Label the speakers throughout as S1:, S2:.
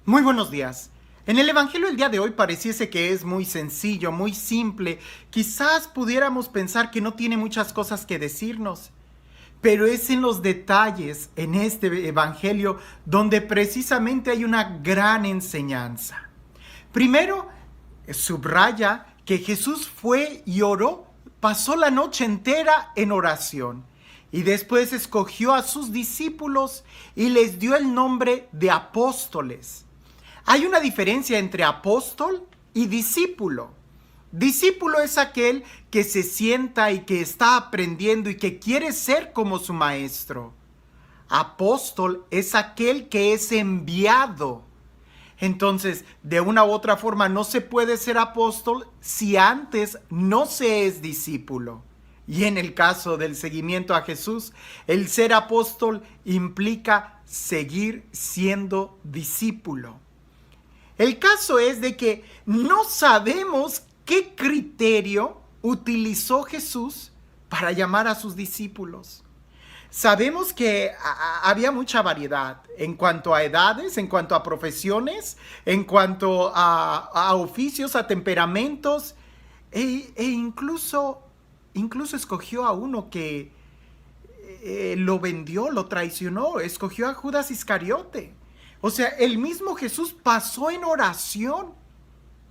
S1: Muy buenos días. En el Evangelio del día de hoy pareciese que es muy sencillo, muy simple. Quizás pudiéramos pensar que no tiene muchas cosas que decirnos, pero es en los detalles, en este Evangelio, donde precisamente hay una gran enseñanza. Primero, subraya que Jesús fue y oró, pasó la noche entera en oración. Y después escogió a sus discípulos y les dio el nombre de apóstoles. Hay una diferencia entre apóstol y discípulo. Discípulo es aquel que se sienta y que está aprendiendo y que quiere ser como su maestro. Apóstol es aquel que es enviado. Entonces, de una u otra forma, no se puede ser apóstol si antes no se es discípulo. Y en el caso del seguimiento a Jesús, el ser apóstol implica seguir siendo discípulo. El caso es de que no sabemos qué criterio utilizó Jesús para llamar a sus discípulos. Sabemos que había mucha variedad en cuanto a edades, en cuanto a profesiones, en cuanto a oficios, a temperamentos, incluso escogió a uno que lo vendió, lo traicionó, escogió a Judas Iscariote. O sea, el mismo Jesús pasó en oración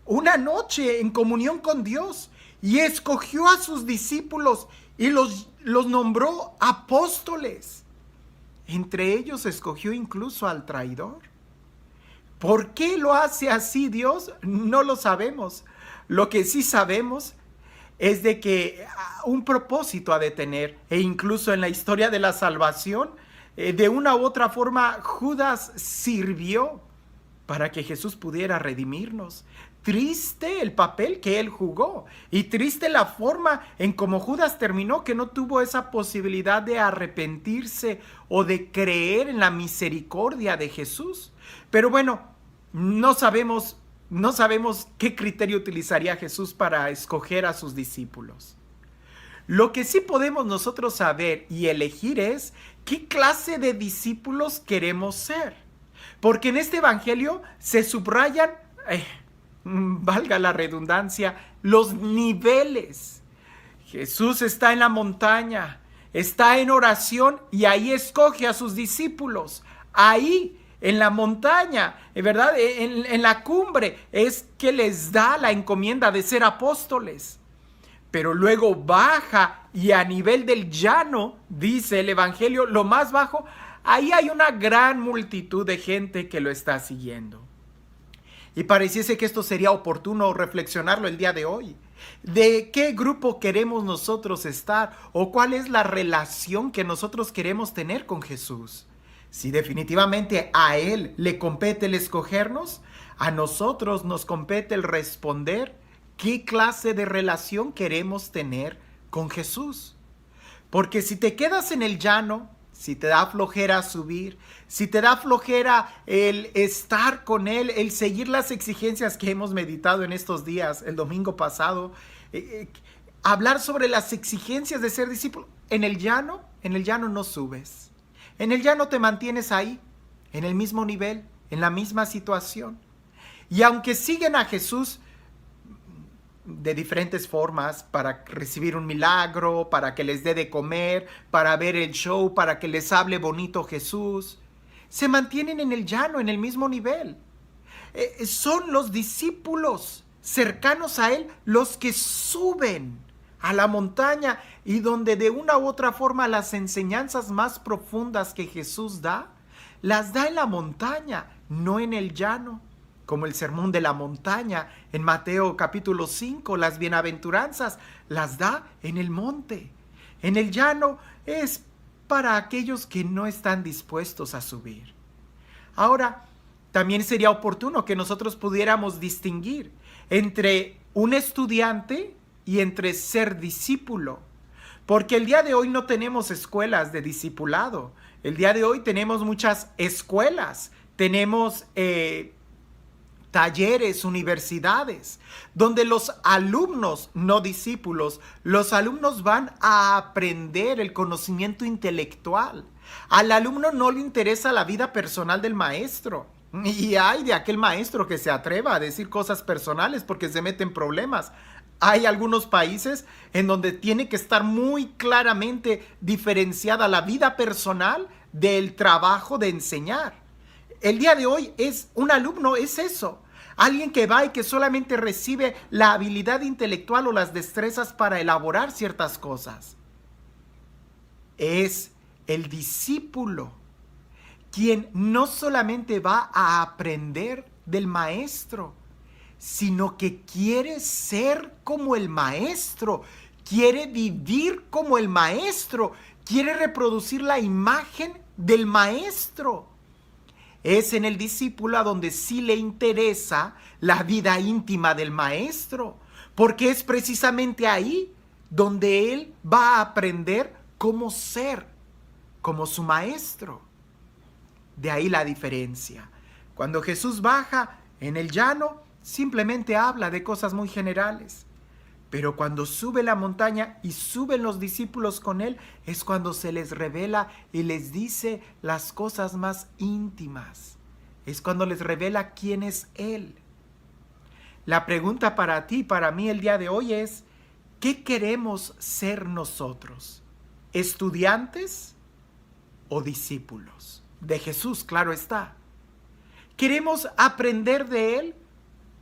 S1: una noche en comunión con Dios y escogió a sus discípulos y los nombró apóstoles. Entre ellos escogió incluso al traidor. ¿Por qué lo hace así Dios? No lo sabemos. Lo que sí sabemos es de que un propósito ha de tener, e incluso en la historia de la salvación, de una u otra forma, Judas sirvió para que Jesús pudiera redimirnos. Triste el papel que él jugó y triste la forma en cómo Judas terminó, que no tuvo esa posibilidad de arrepentirse o de creer en la misericordia de Jesús. Pero bueno, no sabemos qué criterio utilizaría Jesús para escoger a sus discípulos. Lo que sí podemos nosotros saber y elegir es qué clase de discípulos queremos ser. Porque en este evangelio se subrayan, valga la redundancia, los niveles. Jesús está en la montaña, está en oración y ahí escoge a sus discípulos. Ahí en la montaña, ¿verdad? En la cumbre es que les da la encomienda de ser apóstoles. Pero luego baja y a nivel del llano, dice el evangelio, lo más bajo, ahí hay una gran multitud de gente que lo está siguiendo. Y pareciese que esto sería oportuno reflexionarlo el día de hoy. ¿De qué grupo queremos nosotros estar? ¿O cuál es la relación que nosotros queremos tener con Jesús? Si definitivamente a Él le compete el escogernos, a nosotros nos compete el responder qué clase de relación queremos tener con Jesús. Porque si te quedas en el llano, si te da flojera subir, si te da flojera el estar con Él, el seguir las exigencias que hemos meditado en estos días, el domingo pasado, hablar sobre las exigencias de ser discípulo, en el llano no subes. En el llano te mantienes ahí, en el mismo nivel, en la misma situación. Y aunque siguen a Jesús de diferentes formas para recibir un milagro, para que les dé de comer, para ver el show, para que les hable bonito Jesús, se mantienen en el llano, en el mismo nivel. Son los discípulos cercanos a Él los que suben a la montaña y donde de una u otra forma las enseñanzas más profundas que Jesús da, las da en la montaña, no en el llano. Como el sermón de la montaña en Mateo capítulo 5, las bienaventuranzas las da en el monte. En el llano es para aquellos que no están dispuestos a subir. Ahora, también sería oportuno que nosotros pudiéramos distinguir entre un estudiante y entre ser discípulo. Porque el día de hoy no tenemos escuelas de discipulado. El día de hoy tenemos muchas escuelas. Tenemos talleres, universidades, donde los alumnos, no discípulos, los alumnos van a aprender el conocimiento intelectual. Al alumno no le interesa la vida personal del maestro. Y hay de aquel maestro que se atreva a decir cosas personales porque se mete en problemas. Hay algunos países en donde tiene que estar muy claramente diferenciada la vida personal del trabajo de enseñar. El día de hoy es un alumno, es eso. Alguien que va y que solamente recibe la habilidad intelectual o las destrezas para elaborar ciertas cosas. Es el discípulo quien no solamente va a aprender del maestro, sino que quiere ser como el maestro, quiere vivir como el maestro, quiere reproducir la imagen del maestro. Es en el discípulo a donde sí le interesa la vida íntima del maestro, porque es precisamente ahí donde él va a aprender cómo ser como su maestro. De ahí la diferencia. Cuando Jesús baja en el llano, simplemente habla de cosas muy generales. Pero cuando sube la montaña y suben los discípulos con él, es cuando se les revela y les dice las cosas más íntimas. Es cuando les revela quién es él. La pregunta para ti y para mí el día de hoy es, ¿qué queremos ser nosotros? ¿Estudiantes o discípulos? De Jesús, claro está. ¿Queremos aprender de él?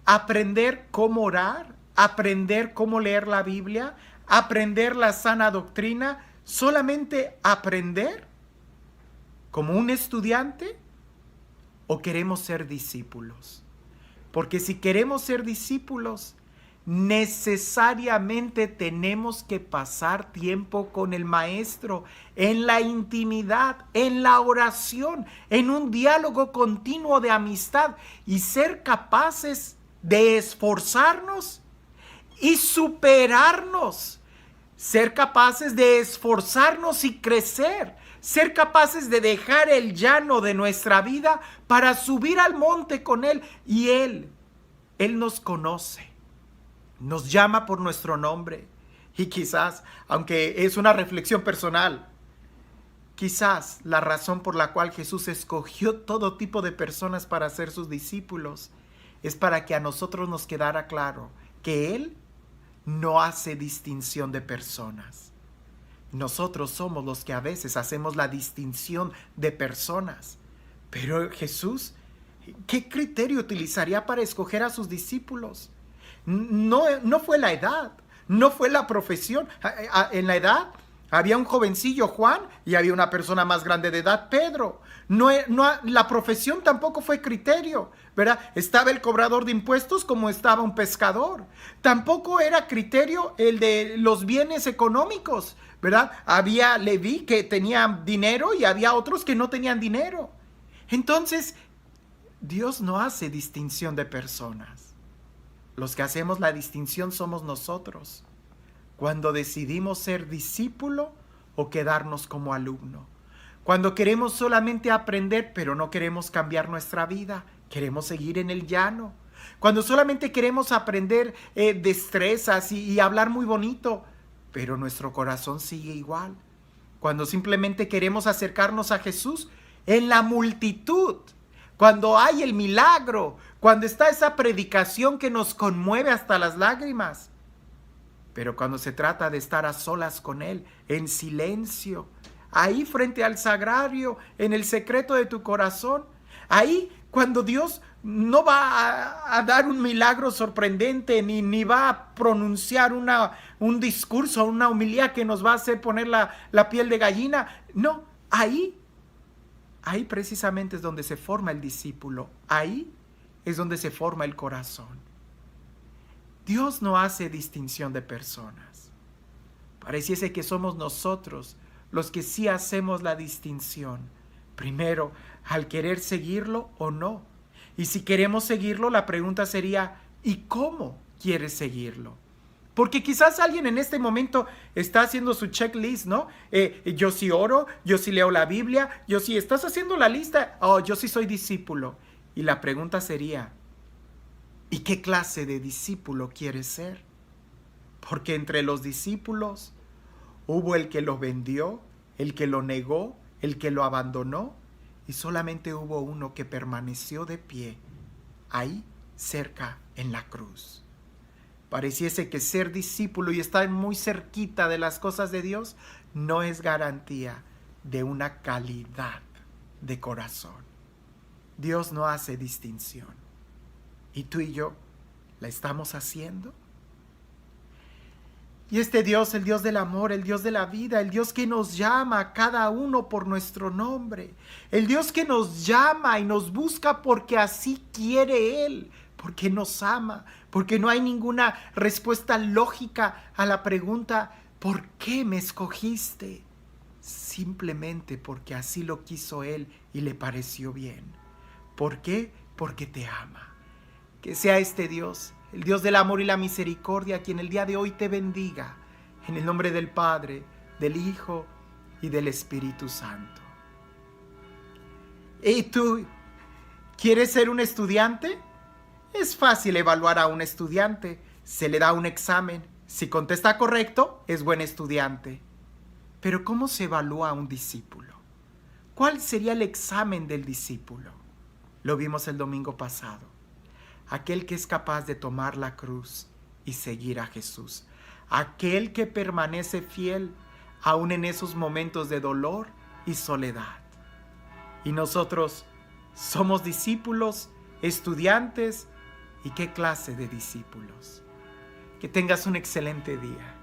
S1: ¿Aprender cómo orar? ¿Aprender cómo leer la Biblia? ¿Aprender la sana doctrina? ¿Solamente aprender como un estudiante? ¿O queremos ser discípulos? Porque si queremos ser discípulos, necesariamente tenemos que pasar tiempo con el maestro, en la intimidad, en la oración, en un diálogo continuo de amistad y ser capaces de esforzarnos y superarnos, ser capaces de esforzarnos y crecer, ser capaces de dejar el llano de nuestra vida para subir al monte con Él. Y Él nos conoce, nos llama por nuestro nombre. Y quizás, aunque es una reflexión personal, quizás la razón por la cual Jesús escogió todo tipo de personas para ser sus discípulos es para que a nosotros nos quedara claro que Él no hace distinción de personas. Nosotros somos los que a veces hacemos la distinción de personas. Pero Jesús, ¿qué criterio utilizaría para escoger a sus discípulos? No fue la edad, no fue la profesión. En la edad había un jovencillo, Juan, y había una persona más grande de edad, Pedro. La profesión tampoco fue criterio, ¿verdad? Estaba el cobrador de impuestos como estaba un pescador. Tampoco era criterio el de los bienes económicos, ¿verdad? Había Leví que tenía dinero y había otros que no tenían dinero. Entonces, Dios no hace distinción de personas. Los que hacemos la distinción somos nosotros, cuando decidimos ser discípulo o quedarnos como alumno. Cuando queremos solamente aprender, pero no queremos cambiar nuestra vida, queremos seguir en el llano. Cuando solamente queremos aprender destrezas y hablar muy bonito, pero nuestro corazón sigue igual. Cuando simplemente queremos acercarnos a Jesús en la multitud, cuando hay el milagro, cuando está esa predicación que nos conmueve hasta las lágrimas. Pero cuando se trata de estar a solas con Él, en silencio, ahí frente al sagrario, en el secreto de tu corazón, ahí cuando Dios no va a dar un milagro sorprendente, ni va a pronunciar un discurso, una homilía que nos va a hacer poner la piel de gallina. No, ahí precisamente es donde se forma el discípulo. Ahí es donde se forma el corazón. Dios no hace distinción de personas. Pareciese que somos nosotros los que sí hacemos la distinción. Primero, al querer seguirlo o no. Y si queremos seguirlo, la pregunta sería, ¿y cómo quieres seguirlo? Porque quizás alguien en este momento está haciendo su checklist, ¿no? Yo sí oro, yo sí leo la Biblia, yo sí estás haciendo la lista, yo sí soy discípulo. Y la pregunta sería, ¿y qué clase de discípulo quieres ser? Porque entre los discípulos hubo el que lo vendió, el que lo negó, el que lo abandonó, y solamente hubo uno que permaneció de pie ahí cerca en la cruz. Pareciese que ser discípulo y estar muy cerquita de las cosas de Dios no es garantía de una calidad de corazón. Dios no hace distinción. ¿Y tú y yo la estamos haciendo? Y este Dios, el Dios del amor, el Dios de la vida, el Dios que nos llama a cada uno por nuestro nombre, el Dios que nos llama y nos busca porque así quiere Él, porque nos ama, porque no hay ninguna respuesta lógica a la pregunta, ¿por qué me escogiste? Simplemente porque así lo quiso Él y le pareció bien. ¿Por qué? Porque te ama. Que sea este Dios, el Dios del amor y la misericordia, quien el día de hoy te bendiga, en el nombre del Padre, del Hijo y del Espíritu Santo. ¿Y tú quieres ser un estudiante? Es fácil evaluar a un estudiante. Se le da un examen. Si contesta correcto, es buen estudiante. Pero ¿cómo se evalúa a un discípulo? ¿Cuál sería el examen del discípulo? Lo vimos el domingo pasado. Aquel que es capaz de tomar la cruz y seguir a Jesús. Aquel que permanece fiel aún en esos momentos de dolor y soledad. Y nosotros somos discípulos, estudiantes. ¿Y qué clase de discípulos? Que tengas un excelente día.